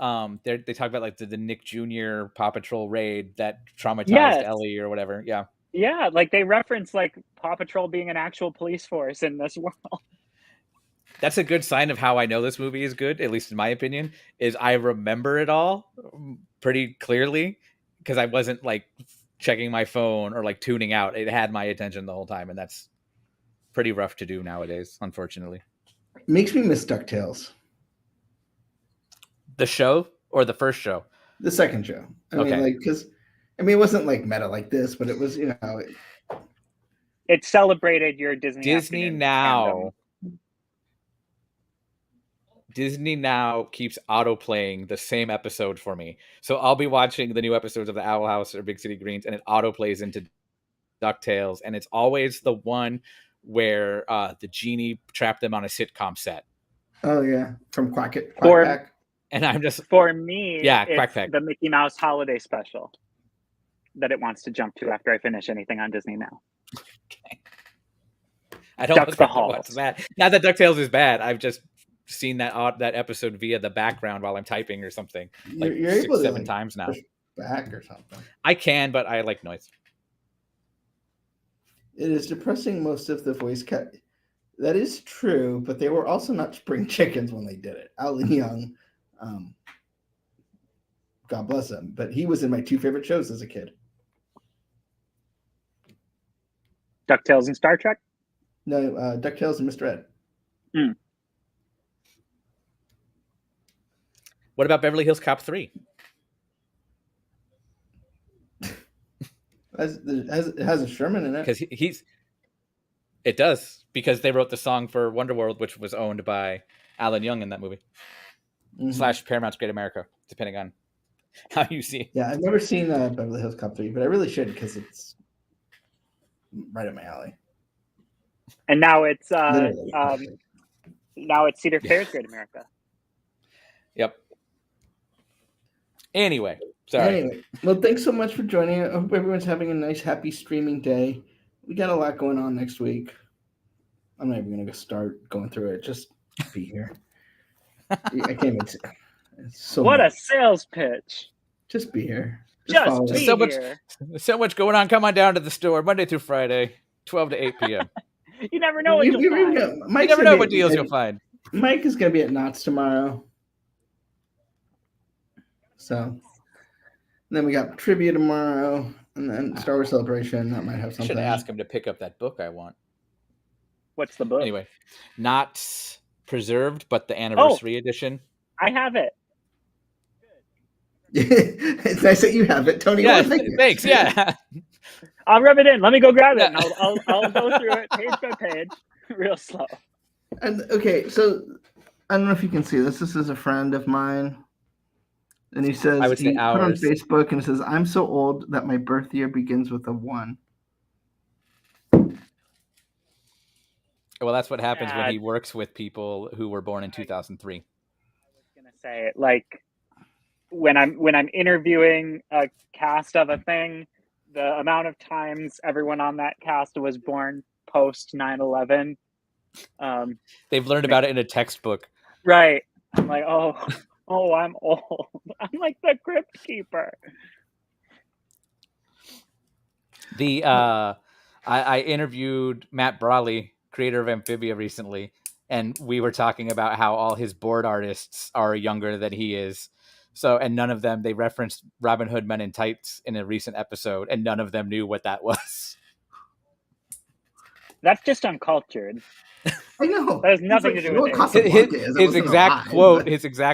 they talk about like the Nick Jr. Paw Patrol raid that traumatized Ellie or whatever. Yeah.
Yeah, like they reference like Paw Patrol being an actual police force in this world.
That's a good sign of how I know this movie is good, at least in my opinion, is I remember it all pretty clearly because I wasn't like checking my phone or like tuning out. It had my attention the whole time, and that's pretty rough to do nowadays, unfortunately.
It makes me miss DuckTales.
The show or the first show?
The second show. I mean, like, because it wasn't like meta like this, but it was,
it celebrated your Disney
Now. Fandom. Disney Now keeps auto-playing the same episode for me. So I'll be watching the new episodes of The Owl House or Big City Greens, and it auto-plays into DuckTales, and it's always the one where the genie trapped them on a sitcom set.
Oh, yeah. From Quack Pack.
And I'm just...
For me,
Quack Pack.
The Mickey Mouse holiday special that it wants to jump to after I finish anything on Disney Now.
Okay. I don't know what's bad. Not that DuckTales is bad. I've just seen that episode via the background while I'm typing or something. Like you're 6-7 times now.
Back or something.
I can, but I like noise.
It is depressing most of the voice cut. That is true, but they were also not spring chickens when they did it. Alan Young, God bless him, but he was in my two favorite shows as a kid.
DuckTales and Star Trek?
No, DuckTales and Mr. Ed.
Mm.
What about Beverly Hills Cop 3?
It has a Sherman in it.
Because it does, because they wrote the song for Wonderworld, which was owned by Alan Young in that movie. / Paramount's Great America, depending on how you see it.
Yeah, I've never seen Beverly Hills Cop 3, but I really should because it's right up my alley.
And now it's Cedar Fair's Great America.
Yep. Anyway, Sorry.
Anyway, well, thanks so much for joining. I hope everyone's having a nice, happy streaming day. We got a lot going on next week. I'm not even going to start going through it. Just be here. I can't even. It's so
What
much.
a sales pitch!
Just be here.
Just
follow
be
us.
so much-
here.
So much going on. Come on down to the store Monday through Friday, 12 to 8 p.m.
You never know what you'll find.
You
Mike's
never
gonna
know
be
what
at-
deals you'll find.
Mike is going to be at Knott's tomorrow. So then we got trivia tomorrow, and then Star Wars Celebration. That might have
I
something.
should ask him to pick up that book I want.
What's the book?
Anyway, not preserved, but the anniversary edition.
I have it.
It's nice that you have it, Tony.
Yeah,
Thank you.
thanks. Yeah.
I'll rub it in. Let me go grab it.
Yeah.
And I'll go through it page by page, real slow.
And okay, so I don't know if you can see this. This is a friend of mine, and he says
I would say
he put on
ours.
Facebook and it says, "I'm so old that my birth year begins with a 1."
Well, that's what happens when
Yeah.
he works with people who were born in 2003.
I was gonna say, like, when I'm interviewing a cast of a thing, the amount of times everyone on that cast was born post 9/11.
They've learned about it in a textbook.
Right. I'm like, oh, I'm old. I'm like the crypt keeper.
I interviewed Matt Brawley, creator of Amphibia, recently, and we were talking about how all his board artists are younger than he is. So, and none of them, they referenced Robin Hood Men in Tights in a recent episode, and none of them knew what that was.
That's just uncultured.
I know.
That has nothing to do with it.
His exact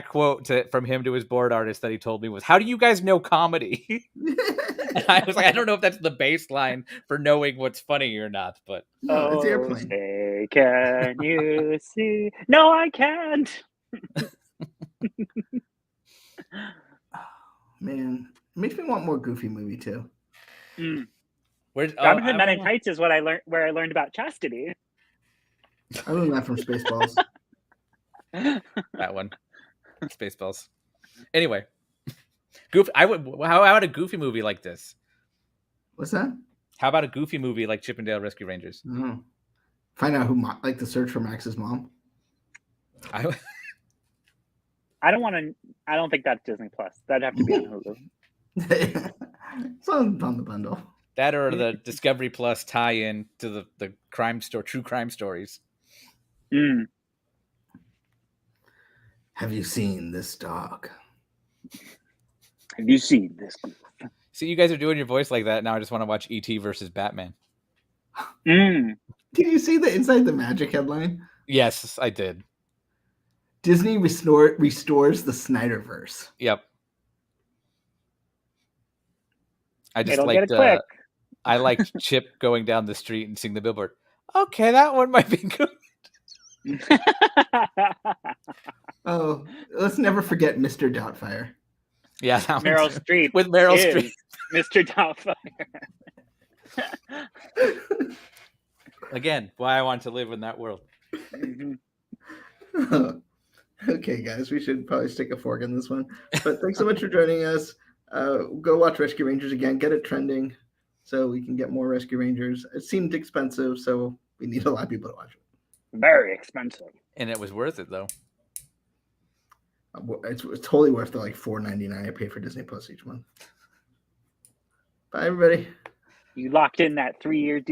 quote from him to his board artist that he told me was, "How do you guys know comedy?" And I was like, I don't know if that's the baseline for knowing what's funny or not, but
No, it's airplane.
Say, can you see? No, I can't.
Man, it makes me want more Goofy movie too.
where's
Robin Hood Men in Tights is what I learned. Where I learned about chastity.
I learned that from Spaceballs.
that one, Spaceballs. Anyway, Goofy. How about a Goofy movie like this?
What's that?
How about a Goofy movie like Chip 'n Dale Rescue Rangers?
Oh. Find out who like the search for Max's mom.
I don't want to. I don't think that's Disney Plus. That'd have to be on Hulu.
It's on the bundle.
That or the Discovery Plus tie-in to the crime store, true crime stories.
Have you seen this dog?
Have you seen this?
See, you guys are doing your voice like that. Now I just want to watch E.T. versus Batman.
Did you see the Inside the Magic headline?
Yes, I did.
Disney restores the Snyderverse.
Yep. I just
It'll
liked
get it quick.
I liked Chip going down the street and seeing the billboard. Okay, that one might be good.
Oh, let's never forget Mr. Doubtfire.
Yeah, that
Meryl
one's-
Streep
with Meryl
is
Streep.
Mr. Doubtfire.
Again, why I want to live in that world.
Okay, guys, we should probably stick a fork in this one. But thanks so much for joining us. Go watch Rescue Rangers again. Get it trending so we can get more Rescue Rangers. It seemed expensive, so we need a lot of people to watch it.
Very expensive.
And it was worth it, though.
It's totally worth the like $4.99 I pay for Disney Plus each month. Bye, everybody.
You locked in that 3-year deal.